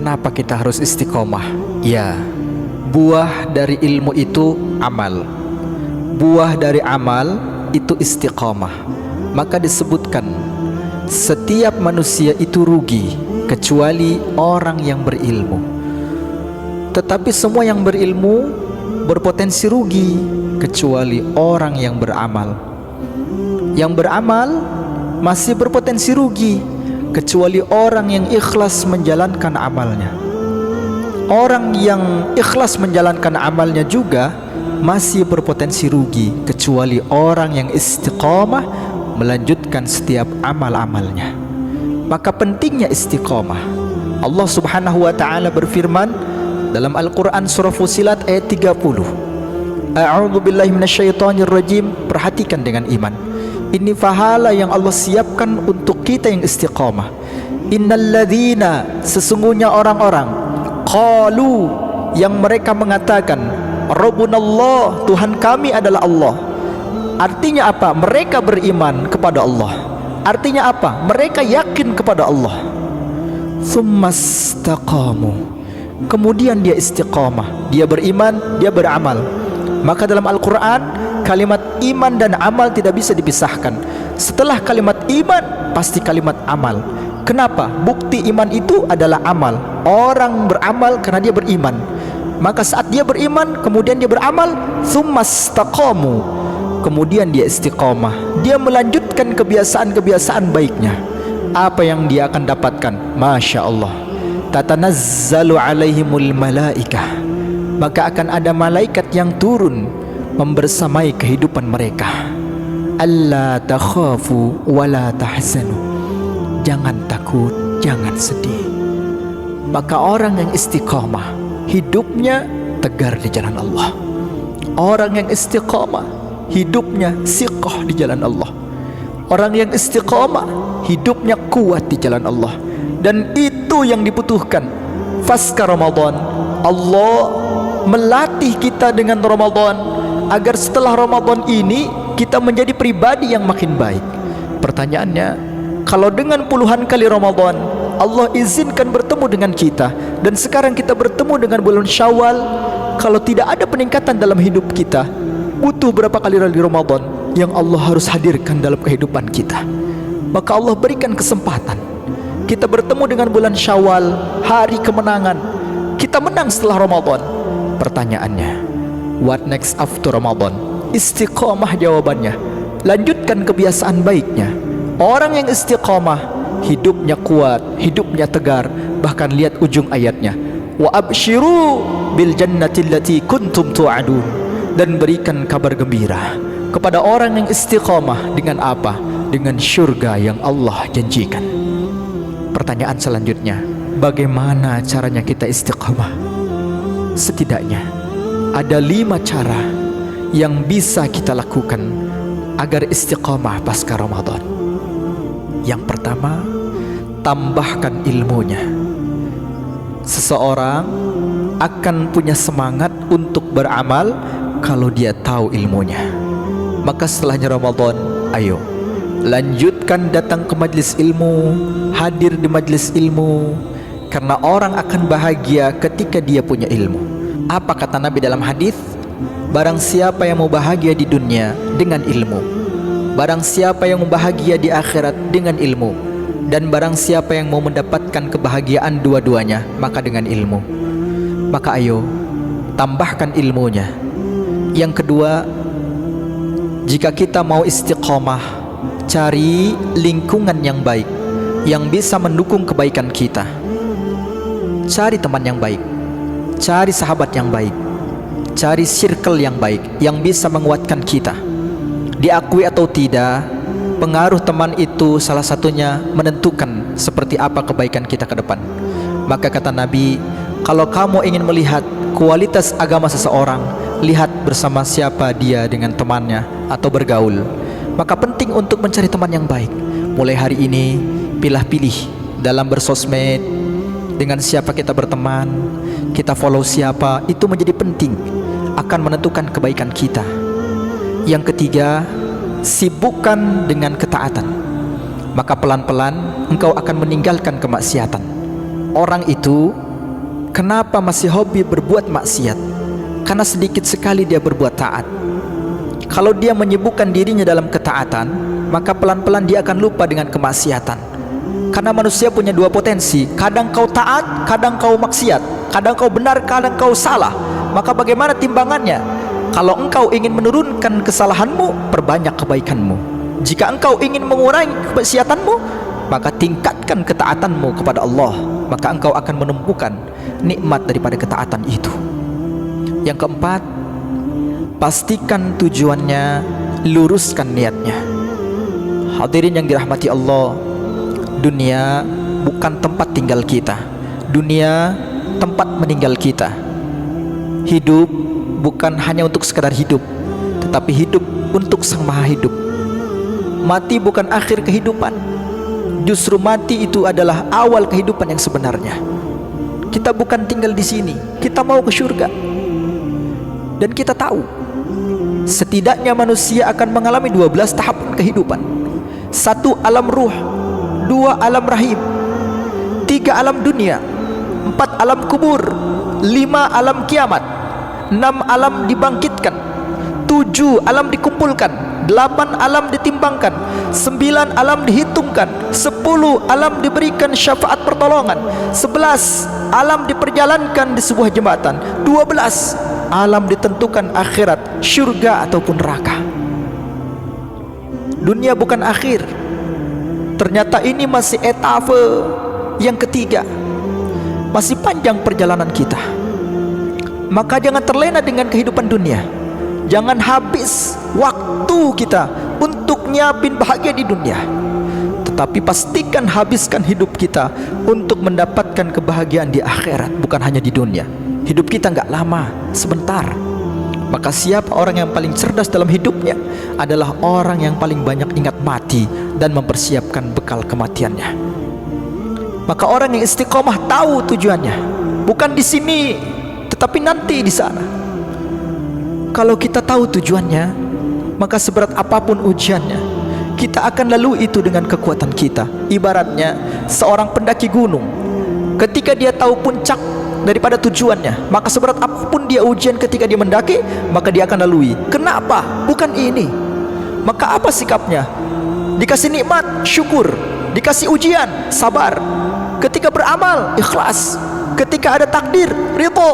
kenapa kita harus istiqomah? Ya, buah dari ilmu itu amal. Buah dari amal itu istiqomah. Maka disebutkan setiap manusia itu rugi kecuali orang yang berilmu. Tetapi semua yang berilmu berpotensi rugi kecuali orang yang beramal. Yang beramal masih berpotensi rugi kecuali orang yang ikhlas menjalankan amalnya. Orang yang ikhlas menjalankan amalnya juga masih berpotensi rugi kecuali orang yang istiqomah melanjutkan setiap amal-amalnya. Maka pentingnya istiqomah. Allah Subhanahu wa taala berfirman dalam Al-Qur'an surah Fussilat ayat 30. A'udzu billahi minasyaitonir rajim. Perhatikan dengan iman. Ini pahala yang Allah siapkan untuk kita yang istiqamah. Innalladzina, sesungguhnya orang-orang, qalu, yang mereka mengatakan, Rabbunallah, Tuhan kami adalah Allah. Artinya apa? Mereka beriman kepada Allah. Artinya apa? Mereka yakin kepada Allah. Tsumastaqamu, kemudian dia istiqamah, dia beriman, dia beramal. Maka dalam Al-Quran kalimat iman dan amal tidak bisa dipisahkan. Setelah kalimat iman pasti kalimat amal. Kenapa? Bukti iman itu adalah amal. Orang beramal karena dia beriman. Maka saat dia beriman kemudian dia beramal, tsumastaqamu, kemudian dia istiqamah, dia melanjutkan kebiasaan-kebiasaan baiknya. Apa yang dia akan dapatkan? Masya Allah, tatanazzalu alaihimul malaikah, maka akan ada malaikat yang turun membersamai kehidupan mereka. Alla takhafu wala tahzanu, jangan takut, jangan sedih. Maka orang yang istiqamah hidupnya tegar di jalan Allah. Orang yang istiqamah hidupnya siqah di jalan Allah. Orang yang istiqamah hidupnya kuat di jalan Allah. Dan itu yang dibutuhkan. Pasca Ramadan, Allah melatih kita dengan Ramadan agar setelah Ramadan ini kita menjadi pribadi yang makin baik. Pertanyaannya, kalau dengan puluhan kali Ramadan Allah izinkan bertemu dengan kita, dan sekarang kita bertemu dengan bulan Syawal, kalau tidak ada peningkatan dalam hidup kita, butuh berapa kali Ramadan yang Allah harus hadirkan dalam kehidupan kita? Maka Allah berikan kesempatan kita bertemu dengan bulan Syawal, hari kemenangan. Kita menang setelah Ramadan. Pertanyaannya, what next after Ramadan? Istiqomah jawabannya. Lanjutkan kebiasaan baiknya. Orang yang istiqomah hidupnya kuat, hidupnya tegar. Bahkan lihat ujung ayatnya, wa abshiru bil jannati allati kuntum tu'adun, dan berikan kabar gembira kepada orang yang istiqamah dengan apa? Dengan syurga yang Allah janjikan. Pertanyaan selanjutnya, bagaimana caranya kita istiqamah? Setidaknya ada 5 cara yang bisa kita lakukan agar istiqamah pasca Ramadan. Yang pertama, tambahkan ilmunya. Seseorang akan punya semangat untuk beramal kalau dia tahu ilmunya. Maka setelahnya Ramadan, ayo lanjutkan datang ke majlis ilmu, hadir di majlis ilmu, karena orang akan bahagia ketika dia punya ilmu. Apa kata Nabi dalam hadis? Barang siapa yang mau bahagia di dunia dengan ilmu, barang siapa yang mau bahagia di akhirat dengan ilmu, dan barang siapa yang mau mendapatkan kebahagiaan dua-duanya, maka dengan ilmu. Maka ayo tambahkan ilmunya. Yang kedua, jika kita mau istiqomah, cari lingkungan yang baik yang bisa mendukung kebaikan kita. Cari teman yang baik, cari sahabat yang baik, cari circle yang baik yang bisa menguatkan kita. Diakui atau tidak, pengaruh teman itu salah satunya menentukan seperti apa kebaikan kita ke depan. Maka kata Nabi, kalau kamu ingin melihat kualitas agama seseorang, lihat bersama siapa dia dengan temannya atau bergaul. Maka penting untuk mencari teman yang baik. Mulai hari ini, pilih-pilih dalam bersosmed, dengan siapa kita berteman, kita follow siapa, itu menjadi penting, akan menentukan kebaikan kita. Yang ketiga, sibukkan dengan ketaatan. Maka pelan-pelan engkau akan meninggalkan kemaksiatan. Orang itu Kenapa masih hobi berbuat maksiat? Karena sedikit sekali dia berbuat taat. Kalau dia menyibukkan dirinya dalam ketaatan, maka pelan-pelan dia akan lupa dengan kemaksiatan. Karena manusia punya dua potensi, kadang kau taat, kadang kau maksiat, kadang kau benar, kadang kau salah. Maka bagaimana timbangannya? Kalau engkau ingin menurunkan kesalahanmu, perbanyak kebaikanmu. Jika engkau ingin mengurangi kemaksiatanmu, maka tingkatkan ketaatanmu kepada Allah. Maka engkau akan menemukan nikmat daripada ketaatan itu. Yang keempat, pastikan tujuannya, luruskan niatnya. Hadirin yang dirahmati Allah, dunia bukan tempat tinggal kita. Dunia tempat meninggal kita. Hidup bukan hanya untuk sekadar hidup, tetapi hidup untuk Sang Maha Hidup. Mati bukan akhir kehidupan, justru mati itu adalah awal kehidupan yang sebenarnya. Kita bukan tinggal di sini, kita mau ke surga. Dan kita tahu, setidaknya manusia akan mengalami 12 tahapan kehidupan. 1 alam ruh, 2 alam rahim, 3 alam dunia, 4 alam kubur, 5 alam kiamat, 6 alam dibangkitkan, 7 alam dikumpulkan, 8 alam ditimbangkan, 9 alam dihitungkan, 10 alam diberikan syafaat pertolongan, 11 alam diperjalankan di sebuah jembatan, 12 alam ditentukan akhirat, syurga ataupun neraka. Dunia bukan akhir. Ternyata ini masih etapa yang ketiga. Masih panjang perjalanan kita. Maka jangan terlena dengan kehidupan dunia. Jangan habis waktu kita untuk nyiapin bahagia di dunia, tetapi pastikan habiskan hidup kita untuk mendapatkan kebahagiaan di akhirat, bukan hanya di dunia. Hidup kita enggak lama, sebentar. Maka siapa orang yang paling cerdas dalam hidupnya adalah orang yang paling banyak ingat mati dan mempersiapkan bekal kematiannya. Maka orang yang istiqomah tahu tujuannya, bukan di sini, tetapi nanti di sana. Kalau kita tahu tujuannya, maka seberat apapun ujiannya, kita akan lalui itu dengan kekuatan kita. Ibaratnya seorang pendaki gunung, ketika dia tahu puncak daripada tujuannya, maka seberat apapun dia ujian ketika dia mendaki, maka dia akan lalui. Kenapa? Bukan ini. Maka apa sikapnya? Dikasih nikmat, syukur. Dikasih ujian, sabar. Ketika beramal, ikhlas. Ketika ada takdir, ridho.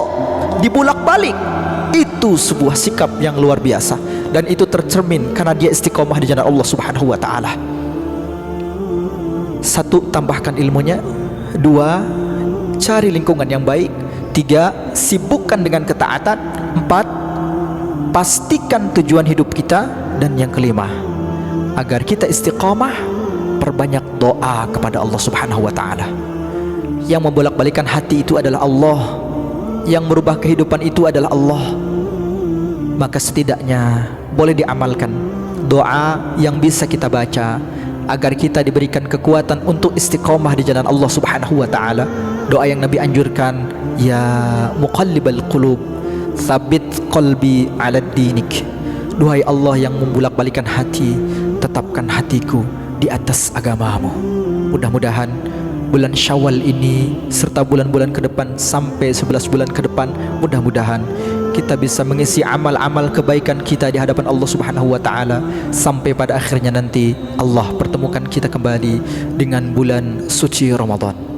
Dibulak-balik. Itu sebuah sikap yang luar biasa, dan itu tercermin karena dia istiqomah di jalan Allah Subhanahu wa taala. 1. Tambahkan ilmunya. 2. Cari lingkungan yang baik. 3. Sibukkan dengan ketaatan. 4. Pastikan tujuan hidup kita. Dan yang kelima, agar kita istiqomah, perbanyak doa kepada Allah Subhanahu wa taala. Yang membolak-balikan hati itu adalah Allah. Yang merubah kehidupan itu adalah Allah. Maka setidaknya boleh diamalkan doa yang bisa kita baca agar kita diberikan kekuatan untuk istiqomah di jalan Allah Subhanahu wa taala. Doa yang Nabi anjurkan, ya muqallibal qulub, tsabbit qalbi 'ala dinik. Duhai Allah yang membulak-balikan hati, tetapkan hatiku di atas agamamu. Mudah-mudahan bulan Syawal ini serta bulan-bulan ke depan sampai 11 bulan ke depan, mudah-mudahan kita bisa mengisi amal-amal kebaikan kita di hadapan Allah Subhanahu wa taala sampai pada akhirnya nanti Allah pertemukan kita kembali dengan bulan suci Ramadan.